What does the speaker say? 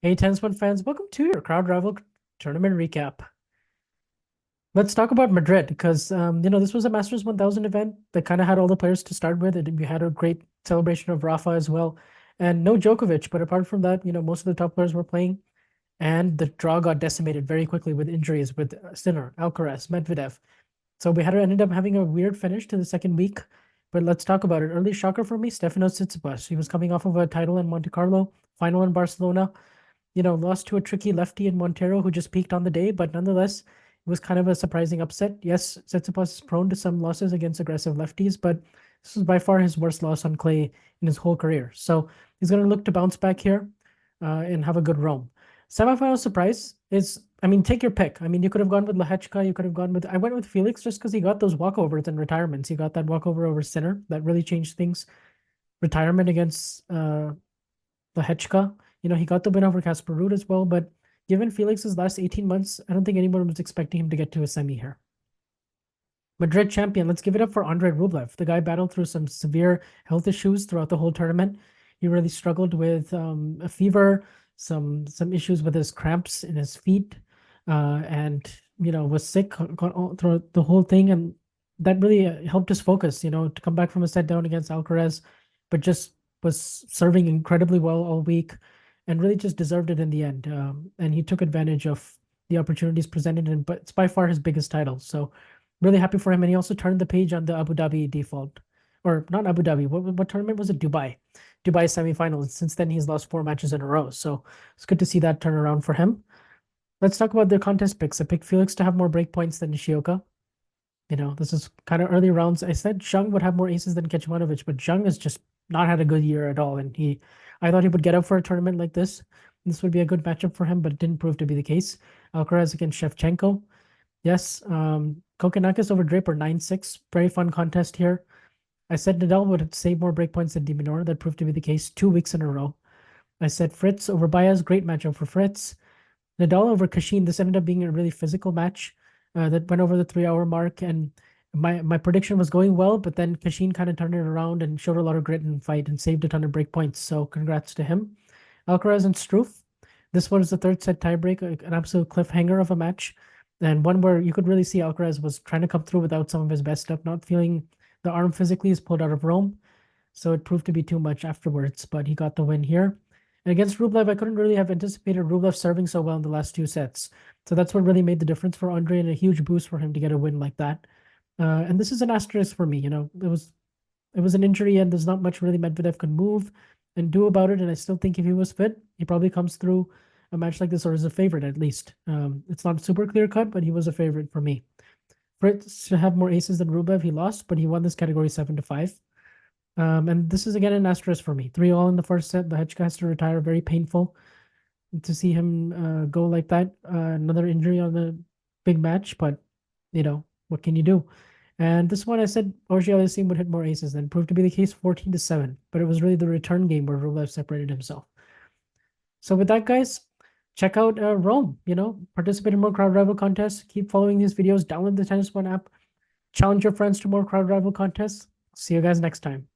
Hey, Tennis One fans, welcome to your Crowd Rival tournament recap. Let's talk about Madrid because this was a Masters 1000 event that kind of had all the players to start with, and we had a great celebration of Rafa as well, and no Djokovic. But apart from that, most of the top players were playing, and the draw got decimated very quickly with injuries with Sinner, Alcaraz, Medvedev. So we had ended up having a weird finish to the second week. But let's talk about it. Early shocker for me, Stefanos Tsitsipas. He was coming off of a title in Monte Carlo, final in Barcelona, lost to a tricky lefty in Montero who just peaked on the day, but nonetheless, it was kind of a surprising upset. Yes, Tsitsipas is prone to some losses against aggressive lefties, but this was by far his worst loss on clay in his whole career. So he's going to look to bounce back here and have a good roam. Semifinal surprise is, take your pick. You could have gone with Lehechka. You could have gone with, I went with Felix just because he got those walkovers in retirements. He got that walkover over Sinner. That really changed things. Retirement against Lehechka. He got the win over Casper Ruud as well, but given Felix's last 18 months, I don't think anyone was expecting him to get to a semi here. Madrid champion, let's give it up for Andrei Rublev. The guy battled through some severe health issues throughout the whole tournament. He really struggled with a fever, some issues with his cramps in his feet, and was sick throughout the whole thing, and that really helped his focus. To come back from a set down against Alcaraz, but just was serving incredibly well all week and really just deserved it in the end. And he took advantage of the opportunities presented, but it's by far his biggest title. So really happy for him. And he also turned the page on the Abu Dhabi default, or not Abu Dhabi. What tournament was it? Dubai semifinals. Since then, he's lost 4 matches in a row. So it's good to see that turn around for him. Let's talk about the contest picks. I picked Felix to have more break points than Nishioka. This is kind of early rounds. I said Zhang would have more aces than Kecmanovic, but Zhang has just not had a good year at all. And I thought he would get up for a tournament like this. This would be a good matchup for him, but it didn't prove to be the case. Alcaraz against Shevchenko. Yes, Kokkinakis over Draper 9-6. Very fun contest here. I said Nadal would save more breakpoints than de Minaur. That proved to be the case 2 weeks in a row. I said Fritz over Baez. Great matchup for Fritz. Nadal over Kashin. This ended up being a really physical match that went over the 3-hour mark. And my prediction was going well, but then Kashin kind of turned it around and showed a lot of grit and fight and saved a ton of break points. So congrats to him. Alcaraz and Struff. This was the third set tiebreak, an absolute cliffhanger of a match, and one where you could really see Alcaraz was trying to come through without some of his best stuff, not feeling the arm physically is pulled out of Rome. So it proved to be too much afterwards, but he got the win here. And against Rublev, I couldn't really have anticipated Rublev serving so well in the last 2 sets. So that's what really made the difference for Andre and a huge boost for him to get a win like that. And this is an asterisk for me. It was an injury, and there's not much really Medvedev could move and do about it. And I still think if he was fit, he probably comes through a match like this or is a favorite at least. It's not super clear cut, but he was a favorite for me. Fritz to have more aces than Rublev, he lost, but he won this category 7-5. And this is again an asterisk for me. 3-all in the first set. The Hedgehog has to retire. Very painful to see him go like that. Another injury on the big match, but what can you do? And this one I said Auger-Aliassime would hit more aces, then proved to be the case 14-7. But it was really the return game where Rublev separated himself. So with that, guys, check out Rome. Participate in more crowd rival contests. Keep following these videos. Download the Tennis One app. Challenge your friends to more crowd rival contests. See you guys next time.